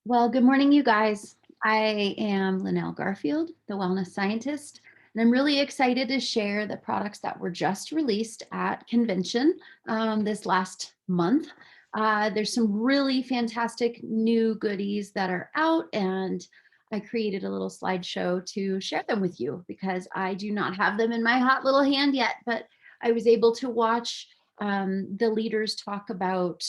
Well, good morning, you guys. I am Linnell Garfield, the wellness scientist, and I'm really excited to share the products that were just released at convention this last month. There's some really fantastic new goodies that are out, and I created a little slideshow to share them with you because I do not have them in my hot little hand yet, but I was able to watch the leaders talk about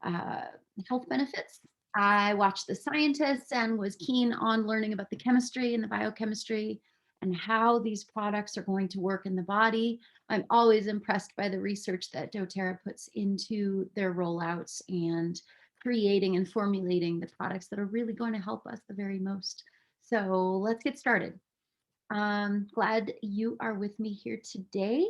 uh, health benefits. I watched the scientists and was keen on learning about the chemistry and the biochemistry and how these products are going to work in the body. I'm always impressed by the research that doTERRA puts into their rollouts and creating and formulating the products that are really going to help us the very most. So let's get started. Glad you are with me here today.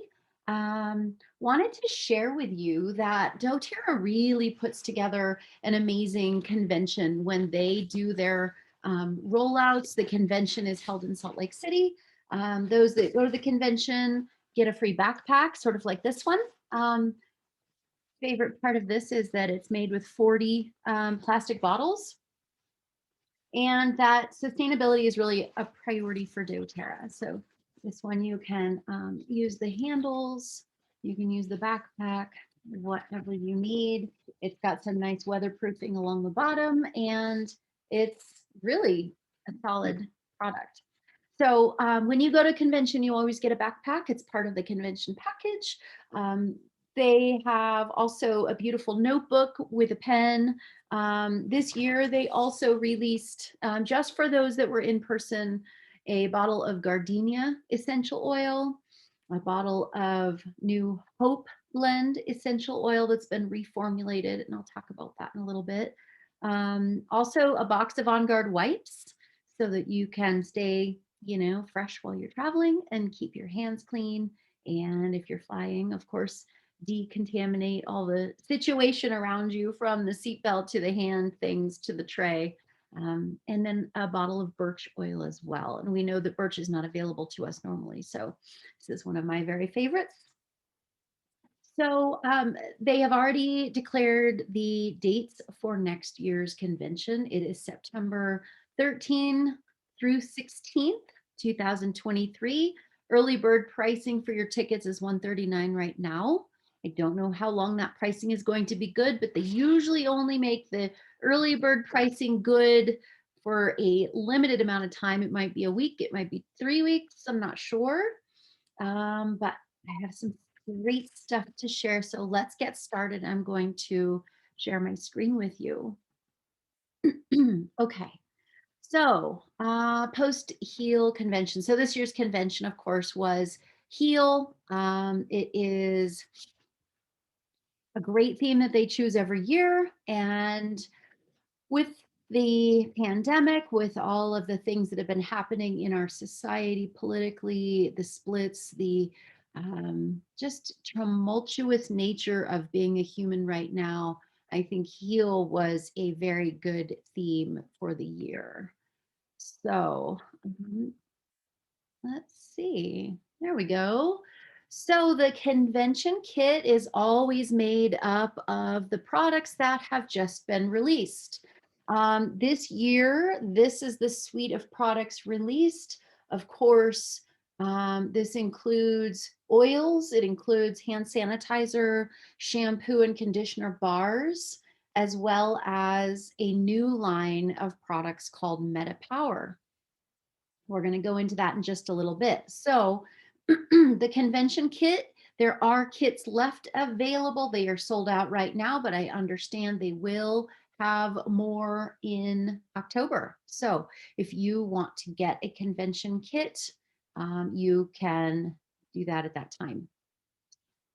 Wanted to share with you that doTERRA really puts together an amazing convention when they do their rollouts. The convention is held in Salt Lake City. Those that go to the convention get a free backpack, sort of like this one. Favorite part of this is that it's made with 40 plastic bottles and that sustainability is really a priority for doTERRA. So this one you can use the handles, you can use the backpack, whatever you need. It's got some nice weatherproofing along the bottom, and it's really a solid product. So when you go to convention, you always get a backpack. It's part of the convention package. Um, they have also a beautiful notebook with a pen. This year, they also released, just for those that were in person, a bottle of gardenia essential oil, a bottle of New Hope Blend essential oil that's been reformulated, and I'll talk about that in a little bit. Also, a box of OnGuard wipes so that you can stay, fresh while you're traveling and keep your hands clean. And if you're flying, of course, decontaminate all the situation around you from the seatbelt to the hand things to the tray. And then a bottle of birch oil as well. And we know that birch is not available to us normally. So this is one of my very favorites. So they have already declared the dates for next year's convention. It is September 13 through 16th, 2023. Early bird pricing for your tickets is $139 right now. I don't know how long that pricing is going to be good, but they usually only make the early bird pricing good for a limited amount of time. It might be a week, it might be 3 weeks, I'm not sure. But I have some great stuff to share. So let's get started. I'm going to share my screen with you. Okay. So Post-Heal Convention. So this year's convention, of course, was Heal. It is a great theme that they choose every year. And with the pandemic, with all of the things that have been happening in our society politically, the splits, the just tumultuous nature of being a human right now, I think Heal was a very good theme for the year. So let's see. There we go. So the convention kit is always made up of the products that have just been released. This year, this is the suite of products released. Of course, this includes oils, it includes hand sanitizer, shampoo and conditioner bars, as well as a new line of products called Metapower. We're going to go into that in just a little bit. So the convention kit, there are kits left available. They are sold out right now, but I understand they will have more in October. So if you want to get a convention kit, you can do that at that time.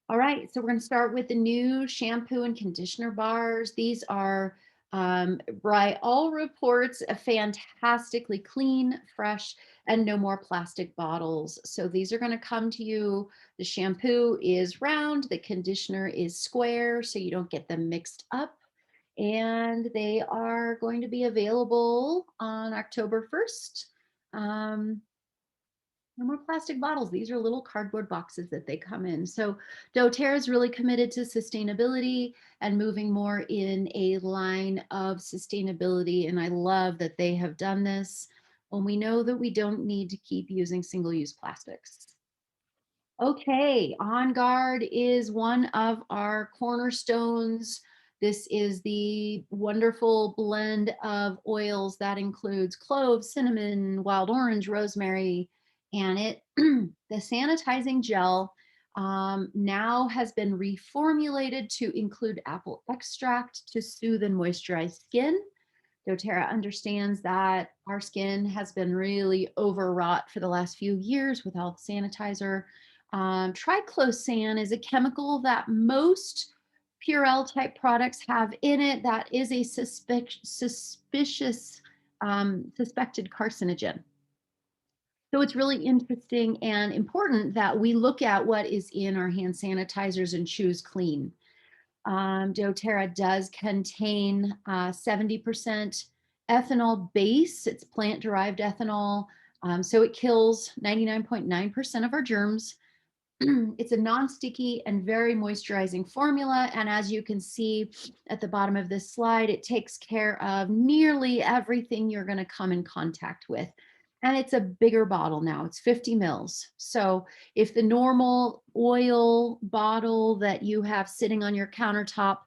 All right, so we're going to start with the new shampoo and conditioner bars. These are, by all reports, a fantastically clean, fresh, and no more plastic bottles. So these are going to come to you. The shampoo is round, the conditioner is square, so you don't get them mixed up. And they are going to be available on October 1st. No more plastic bottles. These are little cardboard boxes that they come in. So doTERRA is really committed to sustainability and moving more in a line of sustainability. And I love that they have done this when we know that we don't need to keep using single-use plastics. Okay, OnGuard is one of our cornerstones. This is the wonderful blend of oils that includes cloves, cinnamon, wild orange, rosemary, and it the sanitizing gel now has been reformulated to include apple extract to soothe and moisturize skin. doTERRA understands that our skin has been really overwrought for the last few years with all the sanitizer. Triclosan is a chemical that most Purell type products have in it that is a suspicious suspected carcinogen. So it's really interesting and important that we look at what is in our hand sanitizers and choose clean. doTERRA does contain 70% ethanol base. It's plant-derived ethanol. So it kills 99.9% of our germs. It's a non-sticky and very moisturizing formula. And as you can see at the bottom of this slide, it takes care of nearly everything you're going to come in contact with. And it's a bigger bottle now. It's 50 mils. So if the normal oil bottle that you have sitting on your countertop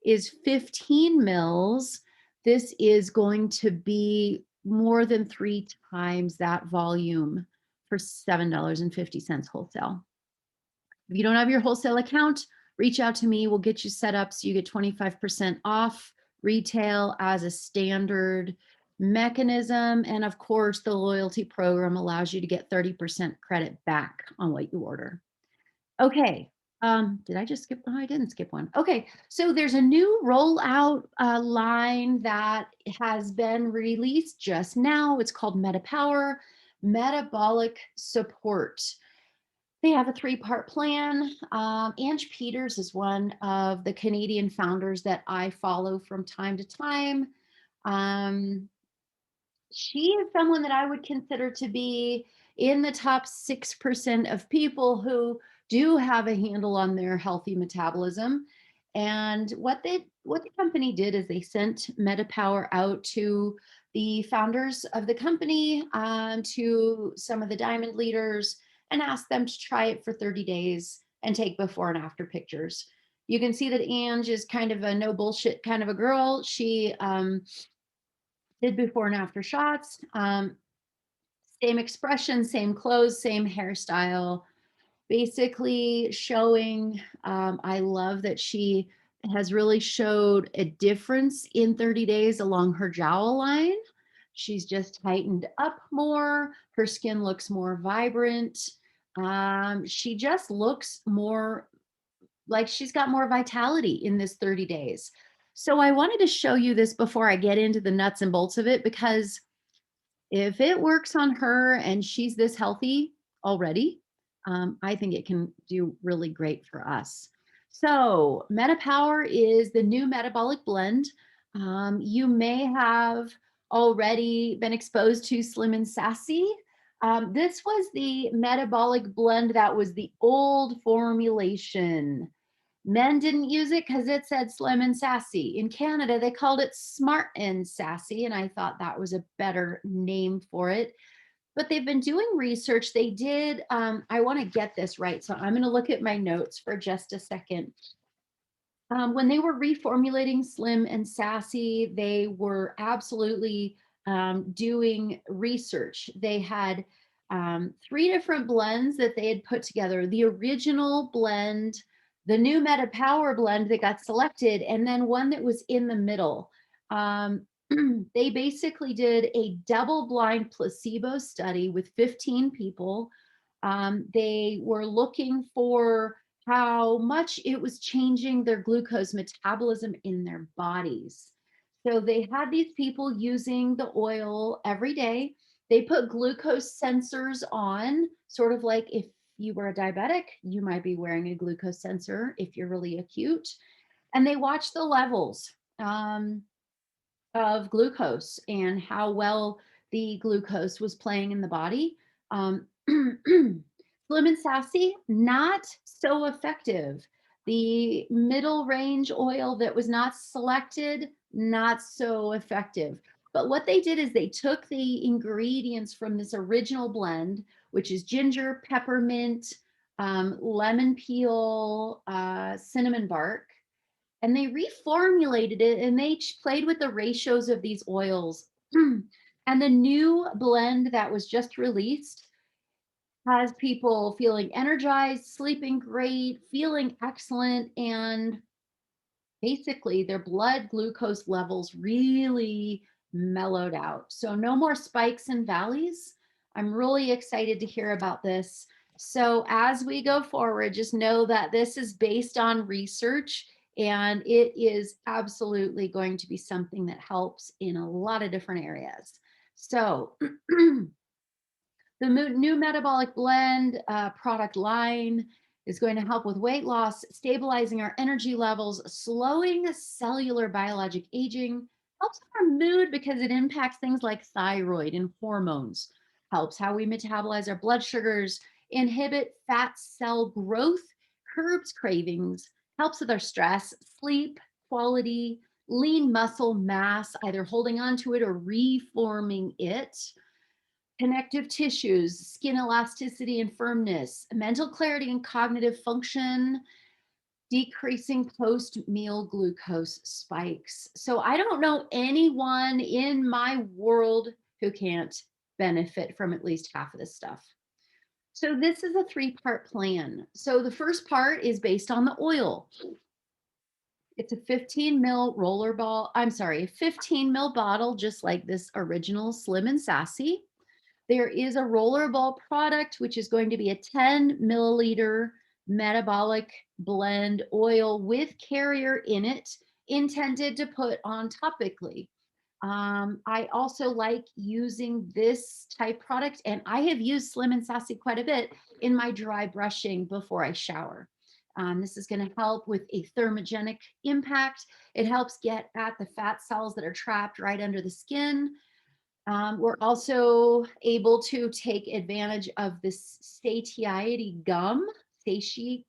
is 15 mils, this is going to be more than 3 times that volume for $7.50 wholesale. If you don't have your wholesale account, reach out to me. We'll get you set up so you get 25% off retail as a standard mechanism. And of course, the loyalty program allows you to get 30% credit back on what you order. Okay. Did I just skip? Oh, I didn't skip one. Okay. So there's a new rollout line that has been released just now. It's called Metapower Metabolic Support. They have a 3-part plan. Ange Peters is one of the Canadian founders that I follow from time to time. She is someone that I would consider to be in the top 6% of people who do have a handle on their healthy metabolism. And what the company did is they sent Metapower out to the founders of the company, to some of the diamond leaders, and asked them to try it for 30 days and take before and after pictures. You can see that Ange is kind of a no bullshit kind of a girl. She did before and after shots. Same expression, same clothes, same hairstyle, basically showing, I love that she has really showed a difference in 30 days along her jowl line. She's just tightened up more. Her skin looks more vibrant. She just looks more like she's got more vitality in this 30 days. So I wanted to show you this before I get into the nuts and bolts of it, because if it works on her and she's this healthy already, I think it can do really great for us. So Metapower is the new metabolic blend. You may have already been exposed to Slim and Sassy. This was the metabolic blend that was the old formulation. Men didn't use it because it said Slim and Sassy. In Canada, they called it Smart and Sassy, and I thought that was a better name for it. But they've been doing research. They did, I want to get this right, so I'm going to look at my notes for just a second. When they were reformulating Slim and Sassy, they were absolutely doing research. They had 3 different blends that they had put together. The original blend, the new Metapower blend that got selected, and then one that was in the middle. They basically did a double-blind placebo study with 15 people. They were looking for how much it was changing their glucose metabolism in their bodies. So they had these people using the oil every day. They put glucose sensors on, sort of like if you were a diabetic, you might be wearing a glucose sensor if you're really acute. And they watched the levels of glucose and how well the glucose was playing in the body. Slim and Sassy, not so effective. The middle range oil that was not selected, not so effective. But what they did is they took the ingredients from this original blend, which is ginger, peppermint, lemon peel, cinnamon bark, and they reformulated it and they played with the ratios of these oils. And the new blend that was just released has people feeling energized, sleeping great, feeling excellent, and basically their blood glucose levels really mellowed out. So no more spikes and valleys. I'm really excited to hear about this. So as we go forward, just know that this is based on research and it is absolutely going to be something that helps in a lot of different areas. So the new Metabolic Blend product line is going to help with weight loss, stabilizing our energy levels, slowing cellular biologic aging, helps our mood because it impacts things like thyroid and hormones, helps how we metabolize our blood sugars, inhibit fat cell growth, curbs cravings, helps with our stress, sleep, quality, lean muscle mass, either holding on to it or reforming it, connective tissues, skin elasticity and firmness, mental clarity and cognitive function, decreasing post-meal glucose spikes. So I don't know anyone in my world who can't benefit from at least half of this stuff. So this is a 3-part plan. So the first part is based on the oil. It's a 15 ml roller ball, I'm sorry, a 15 ml bottle, just like this original Slim and Sassy. There is a rollerball product, which is going to be a 10 milliliter metabolic blend oil with carrier in it, intended to put on topically. I also like using this type product, and I have used Slim and Sassy quite a bit in my dry brushing before I shower. This is going to help with a thermogenic impact. It helps get at the fat cells that are trapped right under the skin. We're also able to take advantage of this satiety gum, feeling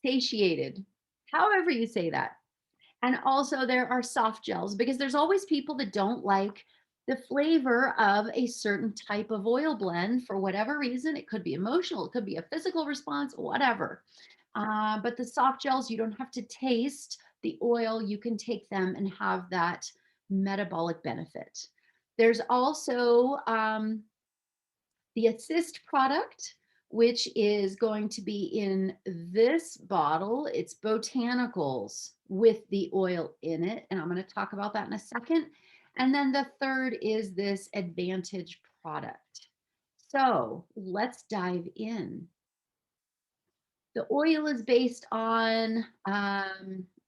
satiated, however you say that. And also there are soft gels because there's always people that don't like the flavor of a certain type of oil blend for whatever reason. It could be emotional, it could be a physical response, whatever. But the soft gels, you don't have to taste the oil. You can take them and have that metabolic benefit. There's also the Assist product, which is going to be in this bottle. It's botanicals with the oil in it. And I'm going to talk about that in a second. And then the third is this Advantage product. So let's dive in. The oil is based on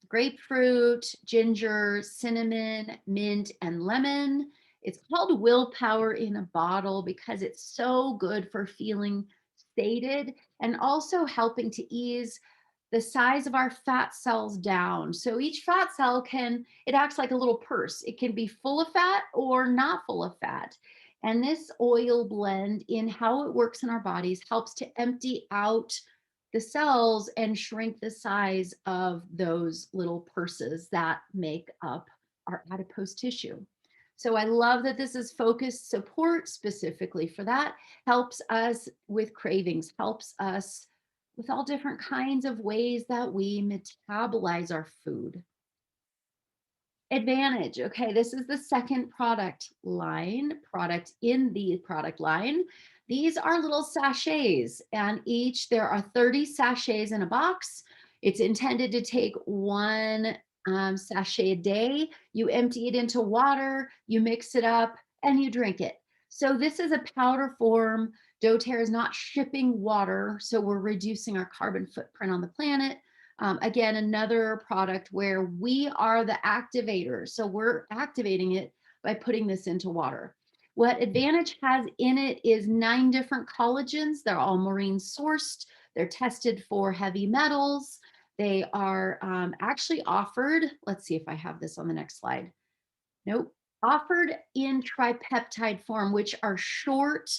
grapefruit, ginger, cinnamon, mint, and lemon. It's called Willpower in a Bottle because it's so good for feeling sated and also helping to ease the size of our fat cells down. So each fat cell it acts like a little purse. It can be full of fat or not full of fat. And this oil blend, in how it works in our bodies, helps to empty out the cells and shrink the size of those little purses that make up our adipose tissue. So I love that this is focused support specifically for that, helps us with cravings, helps us with all different kinds of ways that we metabolize our food. Advantage. Okay, this is the second product in the product line. These are little sachets, and there are 30 sachets in a box. It's intended to take one sachet a day. You empty it into water, you mix it up, and you drink it. So this is a powder form. doTERRA is not shipping water, so we're reducing our carbon footprint on the planet. Again, another product where we are the activator. So we're activating it by putting this into water. What Advantage has in it is 9 different collagens. They're all marine sourced. They're tested for heavy metals. They are actually offered. Let's see if I have this on the next slide. Nope. offered in tripeptide form, which are short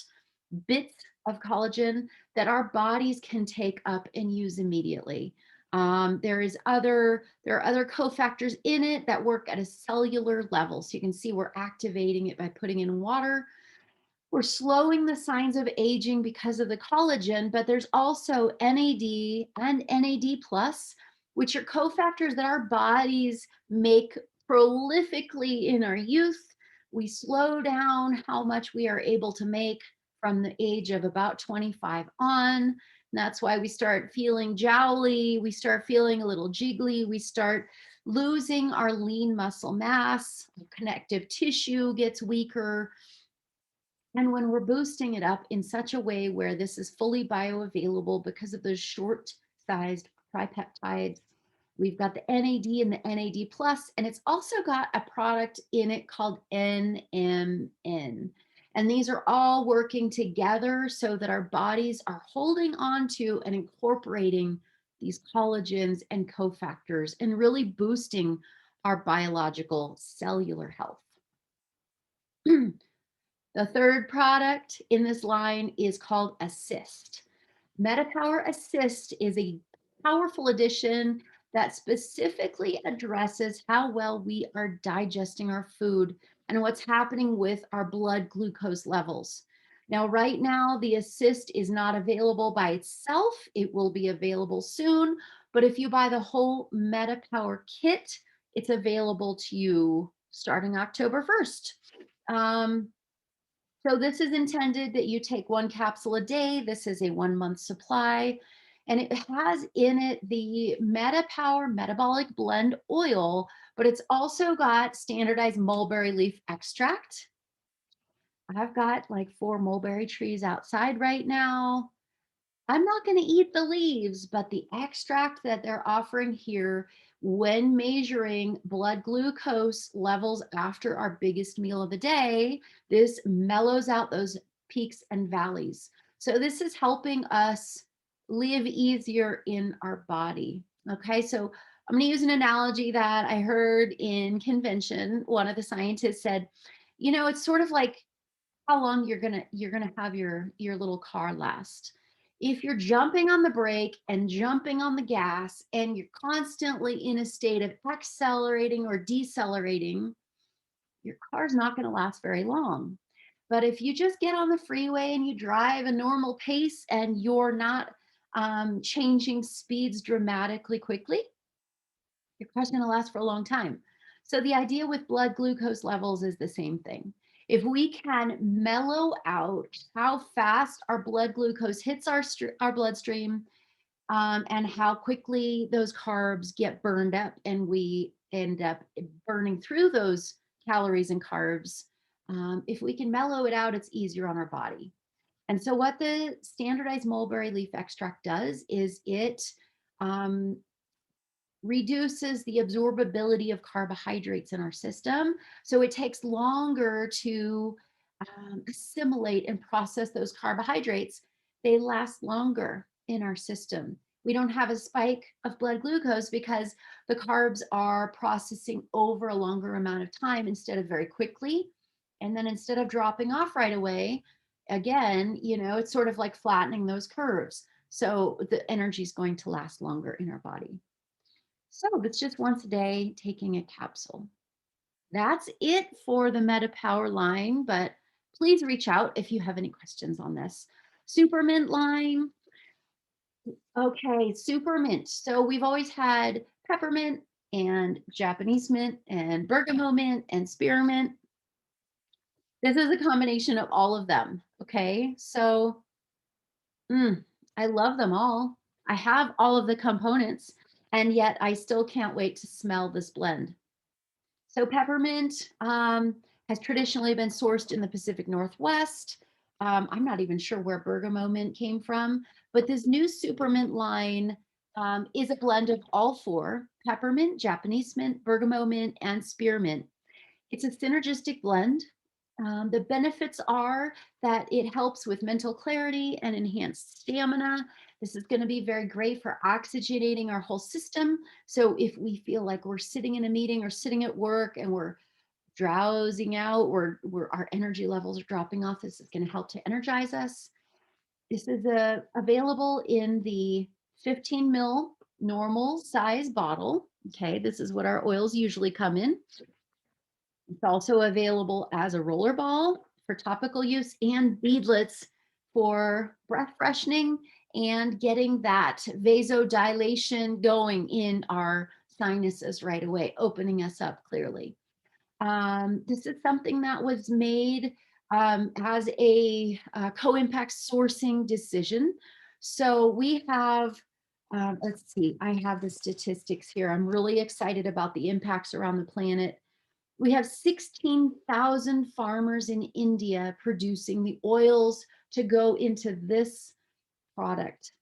bits of collagen that our bodies can take up and use immediately. There are other cofactors in it that work at a cellular level. So you can see we're activating it by putting in water. We're slowing the signs of aging because of the collagen, but there's also NAD and NAD plus, which are cofactors that our bodies make prolifically in our youth. We slow down how much we are able to make from the age of about 25 on. And that's why we start feeling jowly, we start feeling a little jiggly, we start losing our lean muscle mass, connective tissue gets weaker. And when we're boosting it up in such a way where this is fully bioavailable because of those short sized tripeptides, we've got the NAD and the NAD plus, and it's also got a product in it called NMN. And these are all working together so that our bodies are holding on to and incorporating these collagens and cofactors and really boosting our biological cellular health. The third product in this line is called Assist. Metapower Assist is a powerful addition that specifically addresses how well we are digesting our food and what's happening with our blood glucose levels. Now, right now, the Assist is not available by itself. It will be available soon, but if you buy the whole Metapower kit, it's available to you starting October 1st. So this is intended that you take 1 capsule a day. This is a 1-month supply, and it has in it the Metapower Metabolic Blend oil, but it's also got standardized mulberry leaf extract. I've got like 4 mulberry trees outside right now. I'm not going to eat the leaves, but the extract that they're offering here when measuring blood glucose levels after our biggest meal of the day, this mellows out those peaks and valleys. So this is helping us live easier in our body. Okay, so I'm going to use an analogy that I heard in convention. One of the scientists said, you know, it's sort of like how long you're gonna have your little car last. If you're jumping on the brake and jumping on the gas and you're constantly in a state of accelerating or decelerating, your car's not going to last very long. But if you just get on the freeway and you drive a normal pace and you're not changing speeds dramatically quickly, your car's going to last for a long time. So the idea with blood glucose levels is the same thing. If we can mellow out how fast our blood glucose hits our bloodstream, and how quickly those carbs get burned up and we end up burning through those calories and carbs, if we can mellow it out, it's easier on our body. And so what the standardized mulberry leaf extract does is it um, reduces the absorbability of carbohydrates in our system. So it takes longer to assimilate and process those carbohydrates. They last longer in our system. We don't have a spike of blood glucose because the carbs are processing over a longer amount of time instead of very quickly. And then instead of dropping off right away, again, you know, it's sort of like flattening those curves. So the energy is going to last longer in our body. So it's just once a day taking a capsule. That's it for the Metapower line, but please reach out if you have any questions on this. Supermint line. Okay, supermint. So we've always had peppermint and Japanese mint and bergamot mint and spearmint. This is a combination of all of them. Okay, so I love them all. I have all of the components, and yet I still can't wait to smell this blend. So peppermint has traditionally been sourced in the Pacific Northwest. I'm not even sure where bergamot mint came from, but this new supermint line is a blend of all 4: peppermint, Japanese mint, bergamot mint, and spearmint. It's a synergistic blend. The benefits are that it helps with mental clarity and enhanced stamina. This is going to be very great for oxygenating our whole system. So if we feel like we're sitting in a meeting or sitting at work and we're drowsing out, our energy levels are dropping off. This is going to help to energize us. This is available in the 15 ml normal size bottle. Okay, this is what our oils usually come in. It's also available as a roller ball for topical use and beadlets for breath freshening and getting that vasodilation going in our sinuses right away, opening us up clearly. This is something that was made as a co-impact sourcing decision. So we have, let's see, I have the statistics here. I'm really excited about the impacts around the planet. We have 16,000 farmers in India producing the oils to go into this product.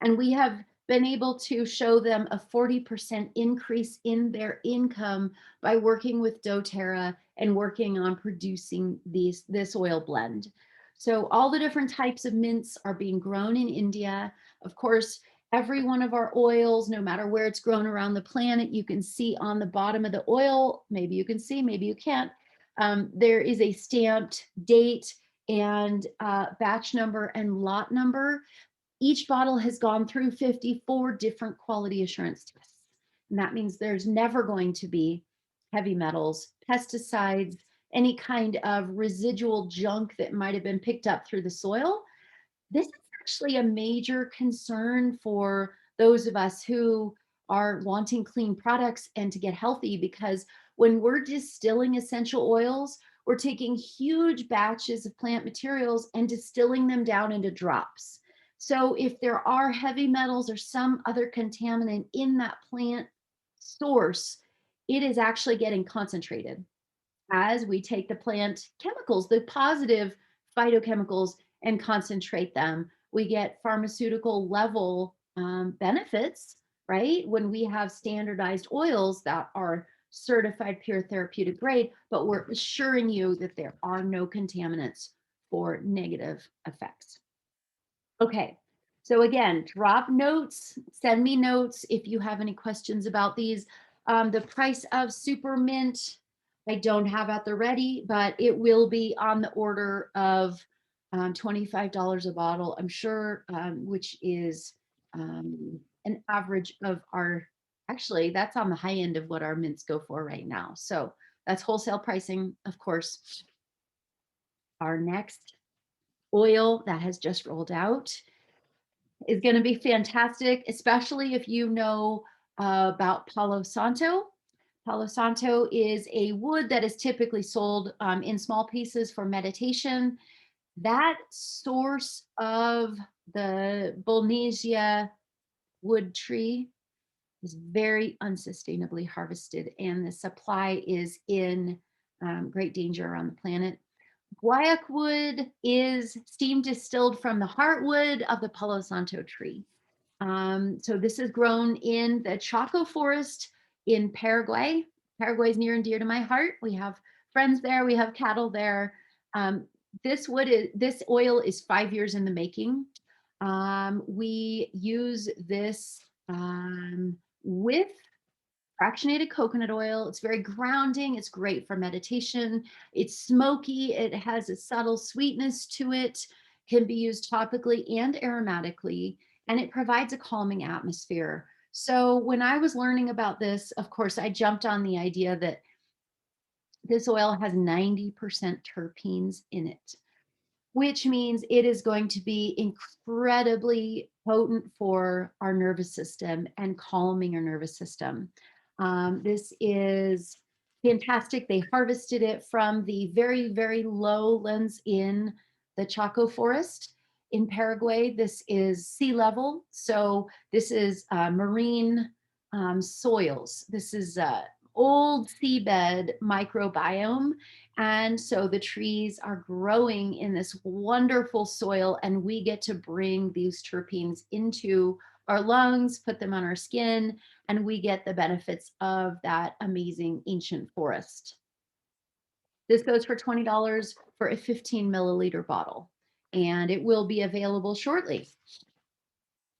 And we have been able to show them a 40% increase in their income by working with doTERRA and working on producing this oil blend. So all the different types of mints are being grown in India. Of course, every one of our oils, no matter where it's grown around the planet, you can see on the bottom of the oil, maybe you can see, maybe you can't, there is a stamped date and batch number and lot number. Each bottle has gone through 54 different quality assurance tests. And that means there's never going to be heavy metals, pesticides, any kind of residual junk that might have been picked up through the soil. This is actually a major concern for those of us who are wanting clean products and to get healthy, because when we're distilling essential oils, we're taking huge batches of plant materials and distilling them down into drops. So if there are heavy metals or some other contaminant in that plant source, it is actually getting concentrated. As we take the plant chemicals, the positive phytochemicals, and concentrate them, we get pharmaceutical level benefits, right? When we have standardized oils that are certified pure therapeutic grade, but we're assuring you that there are no contaminants for negative effects. Okay, so again, drop notes, send me notes if you have any questions about these. The price of Super Mint, I don't have at the ready, but it will be on the order of $25 a bottle, I'm sure, which is an average of our, actually, that's on the high end of what our mints go for right now. So that's wholesale pricing, of course. Our next oil that has just rolled out is going to be fantastic, especially if you know about Palo Santo. Palo Santo is a wood that is typically sold in small pieces for meditation. That source of the Bolnesia wood tree is very unsustainably harvested, and the supply is in great danger around the planet. Guaiac wood is steam distilled from the heartwood of the Palo Santo tree. So this is grown in the Chaco forest in Paraguay. Paraguay is near and dear to my heart. We have friends there. We have cattle there. This oil is 5 years in the making. We use this with fractionated coconut oil. It's very grounding. It's great for meditation. It's smoky. It has a subtle sweetness to it. Can be used topically and aromatically, and it provides a calming atmosphere. So when I was learning about this, of course, I jumped on the idea that this oil has 90% terpenes in it, which means it is going to be incredibly potent for our nervous system and calming our nervous system. This is fantastic. They harvested it from the very, very lowlands in the Chaco forest in Paraguay. This is sea level. So this is marine soils. This is old seabed microbiome. And so the trees are growing in this wonderful soil, and we get to bring these terpenes into our lungs, put them on our skin, and we get the benefits of that amazing ancient forest. This goes for $20 for a 15 milliliter bottle, and it will be available shortly.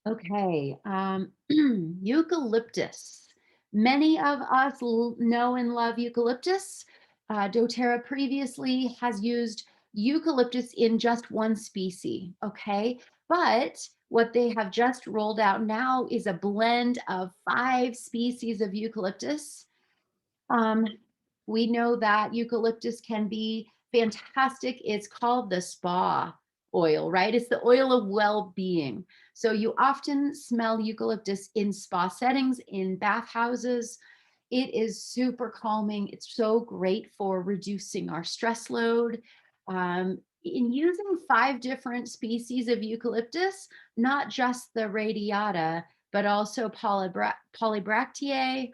Okay, eucalyptus. Many of us know and love eucalyptus. doTERRA previously has used eucalyptus in just one species, okay? But what they have just rolled out now is a blend of 5 species of eucalyptus. Um, we know that eucalyptus can be fantastic. It's called the spa oil, right? It's the oil of well-being. So you often smell eucalyptus in spa settings, in bathhouses. It is super calming. It's so great for reducing our stress load. In using 5 different species of eucalyptus, not just the radiata, but also polybracteae,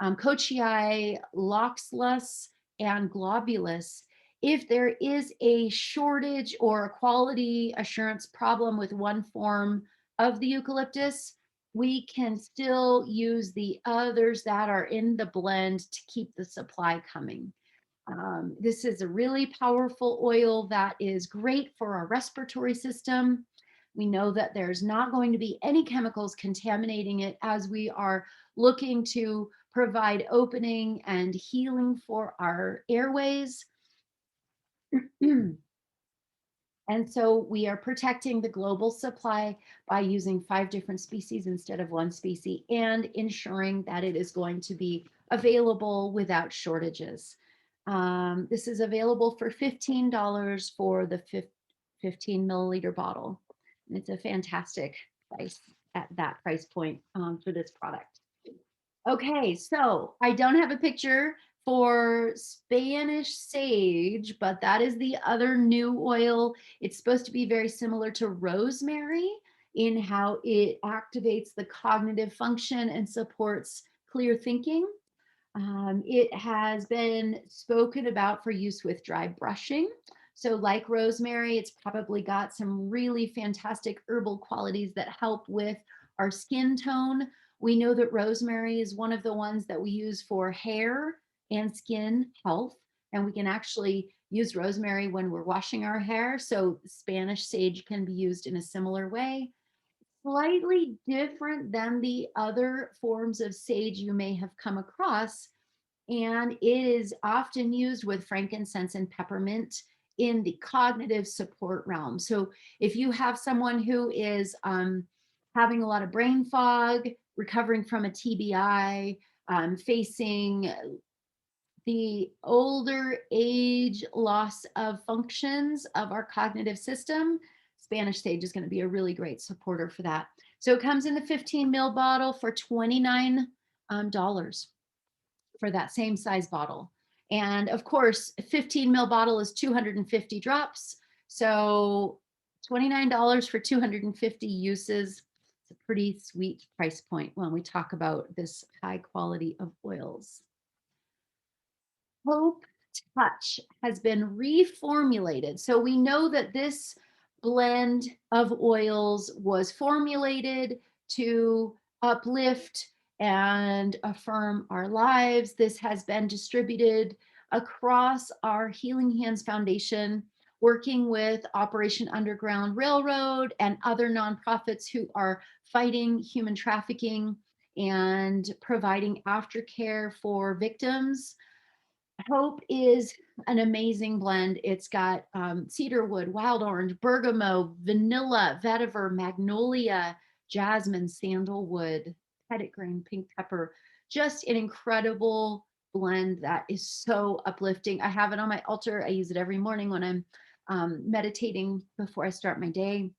Kochii, Loxlus, and Globulus. If there is a shortage or a quality assurance problem with one form of the eucalyptus, we can still use the others that are in the blend to keep the supply coming. This is a really powerful oil that is great for our respiratory system. We know that there's not going to be any chemicals contaminating it as we are looking to provide opening and healing for our airways. And so we are protecting the global supply by using 5 different species instead of one species and ensuring that it is going to be available without shortages. This is available for $15 for the 15 milliliter bottle. And it's a fantastic price at that price point for this product. Okay, so I don't have a picture for Spanish sage, but that is the other new oil. It's supposed to be very similar to rosemary in how it activates the cognitive function and supports clear thinking. It has been spoken about for use with dry brushing. So like rosemary, it's probably got some really fantastic herbal qualities that help with our skin tone. We know that rosemary is one of the ones that we use for hair and skin health. And we can actually use rosemary when we're washing our hair. So Spanish sage can be used in a similar way. Slightly different than the other forms of sage you may have come across, and it is often used with frankincense and peppermint in the cognitive support realm. So if you have someone who is having a lot of brain fog, recovering from a TBI, facing the older age loss of functions of our cognitive system, Spanish sage is going to be a really great supporter for that. So it comes in the 15 ml bottle for $29 for that same size bottle. And of course, a 15 ml bottle is 250 drops. So $29 for 250 uses. It's a pretty sweet price point when we talk about this high quality of oils. Hope Touch has been reformulated. So we know that this blend of oils was formulated to uplift and affirm our lives. This has been distributed across our Healing Hands Foundation, working with Operation Underground Railroad and other nonprofits who are fighting human trafficking and providing aftercare for victims. Hope is an amazing blend. It's got cedarwood, wild orange, bergamot, vanilla, vetiver, magnolia, jasmine, sandalwood, petitgrain, pink pepper. Just an incredible blend that is so uplifting. I have it on my altar. I use it every morning when I'm meditating before I start my day.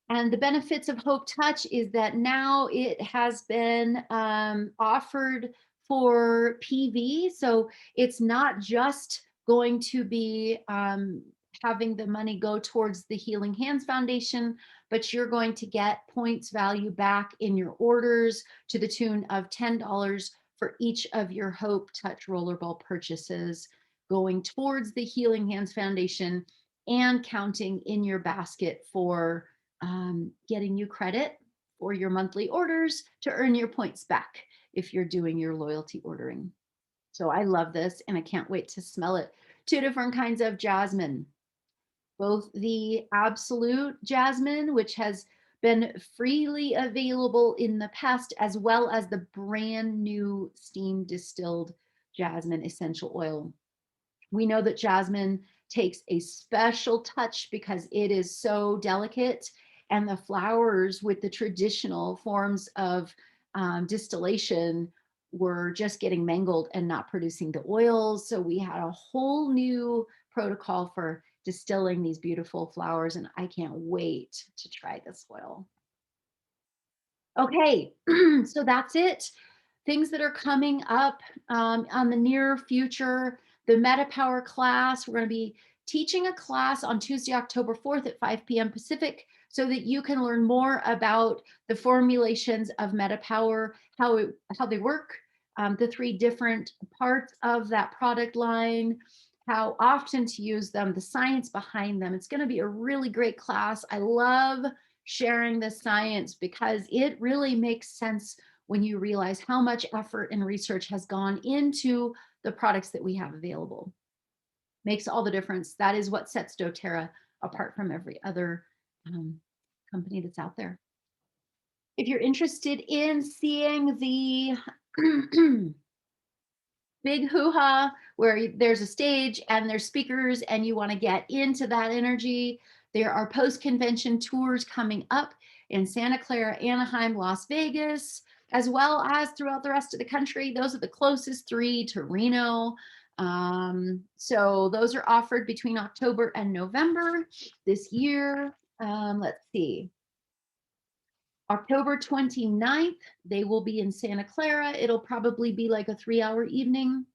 And the benefits of Hope Touch is that now it has been offered for PV. So it's not just going to be having the money go towards the Healing Hands Foundation, but you're going to get points value back in your orders to the tune of $10 for each of your Hope Touch rollerball purchases, going towards the Healing Hands Foundation and counting in your basket for getting you credit for your monthly orders to earn your points back if you're doing your loyalty ordering. So I love this and I can't wait to smell it. 2 different kinds of jasmine, both the absolute jasmine, which has been freely available in the past, as well as the brand new steam distilled jasmine essential oil. We know that jasmine takes a special touch because it is so delicate, and the flowers with the traditional forms of distillation were just getting mangled and not producing the oils. So we had a whole new protocol for distilling these beautiful flowers, and I can't wait to try this oil. Okay, so that's it. Things that are coming up on the near future, the Metapower class. We're going to be teaching a class on Tuesday, October 4th at 5 p.m. Pacific so that you can learn more about the formulations of Metapower, how they work, the 3 different parts of that product line, how often to use them, the science behind them. It's going to be a really great class. I love sharing the science because it really makes sense when you realize how much effort and research has gone into the products that we have available. Makes all the difference. That is what sets doTERRA apart from every other company that's out there. If you're interested in seeing the big hoo-ha where there's a stage and there's speakers and you want to get into that energy, there are post-convention tours coming up in Santa Clara, Anaheim, Las Vegas, as well as throughout the rest of the country. Those are the closest 3 to Reno. So those are offered between October and November this year. Let's see. October 29th, they will be in Santa Clara. It'll probably be like a 3-hour evening.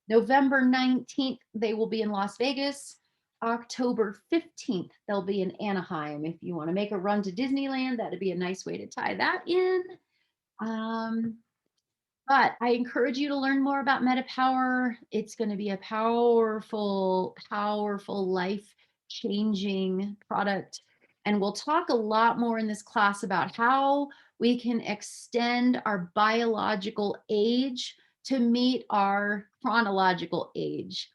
November 19th, they will be in Las Vegas. October 15th, they'll be in Anaheim. If you want to make a run to Disneyland, that'd be a nice way to tie that in. But I encourage you to learn more about Metapower. It's going to be a powerful, powerful, life-changing product. And we'll talk a lot more in this class about how we can extend our biological age to meet our chronological age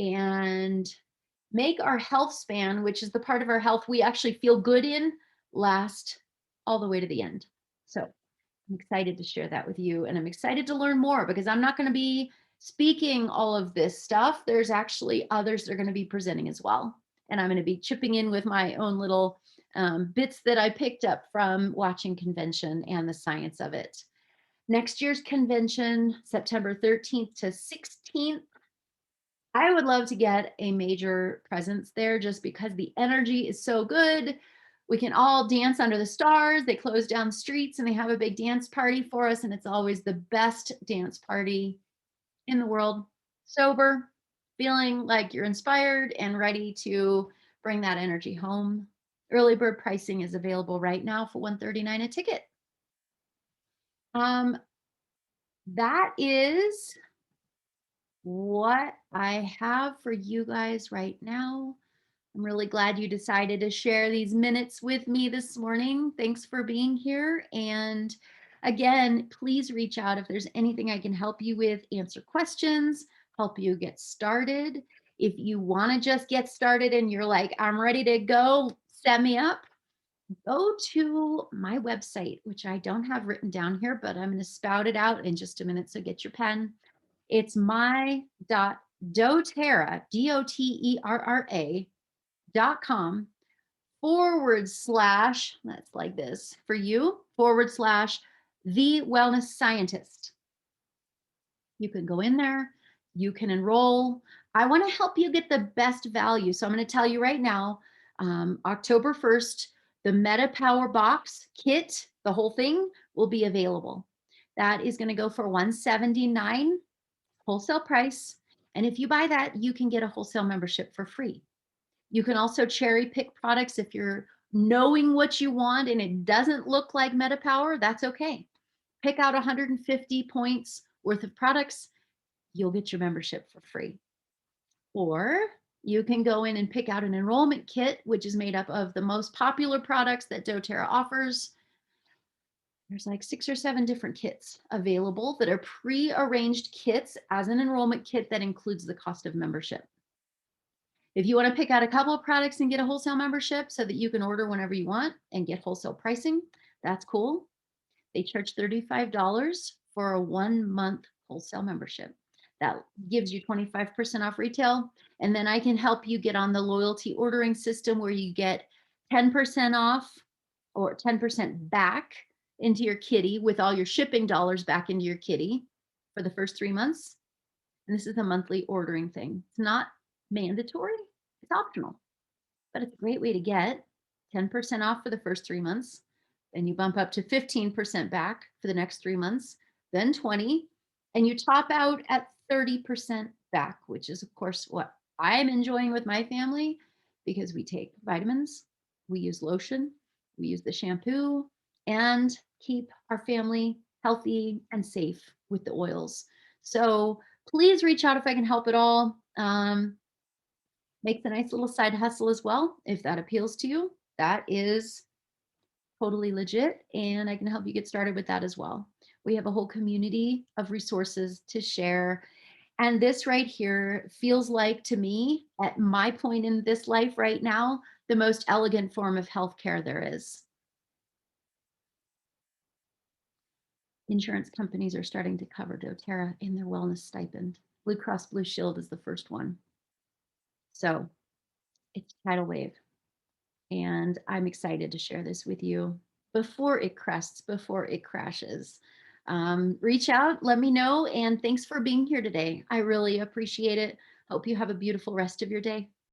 and make our health span, which is the part of our health we actually feel good in, last all the way to the end. So I'm excited to share that with you, and I'm excited to learn more because I'm not going to be speaking all of this stuff. There's actually others that are going to be presenting as well. And I'm going to be chipping in with my own little bits that I picked up from watching convention and the science of it. Next year's convention, September 13th to 16th. I would love to get a major presence there just because the energy is so good. We can all dance under the stars. They close down the streets and they have a big dance party for us. And it's always the best dance party in the world. Sober, feeling like you're inspired and ready to bring that energy home. Early bird pricing is available right now for $139 a ticket. That is what I have for you guys right now. I'm really glad you decided to share these minutes with me this morning. Thanks for being here. And again, please reach out if there's anything I can help you with, answer questions, help you get started. If you want to just get started and you're like, I'm ready to go, set me up, go to my website, which I don't have written down here, but I'm going to spout it out in just a minute. So get your pen. It's my.doTERRA, doTERRA.com / that's like this for you, / the wellness scientist. You can go in there, you can enroll. I want to help you get the best value. So I'm going to tell you right now, October 1st, the Metapower box kit, the whole thing will be available. That is going to go for $179 wholesale price. And if you buy that, you can get a wholesale membership for free. You can also cherry pick products if you're knowing what you want and it doesn't look like Metapower, that's okay. Pick out 150 points worth of products, you'll get your membership for free. Or you can go in and pick out an enrollment kit, which is made up of the most popular products that doTERRA offers. There's like 6 or 7 different kits available that are pre-arranged kits as an enrollment kit that includes the cost of membership. If you want to pick out a couple of products and get a wholesale membership so that you can order whenever you want and get wholesale pricing, that's cool. They charge $35 for a 1-month wholesale membership. That gives you 25% off retail. And then I can help you get on the loyalty ordering system where you get 10% off or 10% back into your kitty with all your shipping dollars back into your kitty for the first 3 months. And this is a monthly ordering thing. It's not mandatory, it's optional, but it's a great way to get 10% off for the first 3 months. Then you bump up to 15% back for the next 3 months, then 20, and you top out at 30% back, which is of course what I'm enjoying with my family because we take vitamins, we use lotion, we use the shampoo, and keep our family healthy and safe with the oils. So please reach out if I can help at all. Makes a nice little side hustle as well. If that appeals to you, that is totally legit, and I can help you get started with that as well. We have a whole community of resources to share. And this right here feels like, to me, at my point in this life right now, the most elegant form of healthcare there is. Insurance companies are starting to cover doTERRA in their wellness stipend. Blue Cross Blue Shield is the first one. So it's tidal wave. And I'm excited to share this with you before it crests, before it crashes. Reach out, let me know, and thanks for being here today. I really appreciate it. Hope you have a beautiful rest of your day.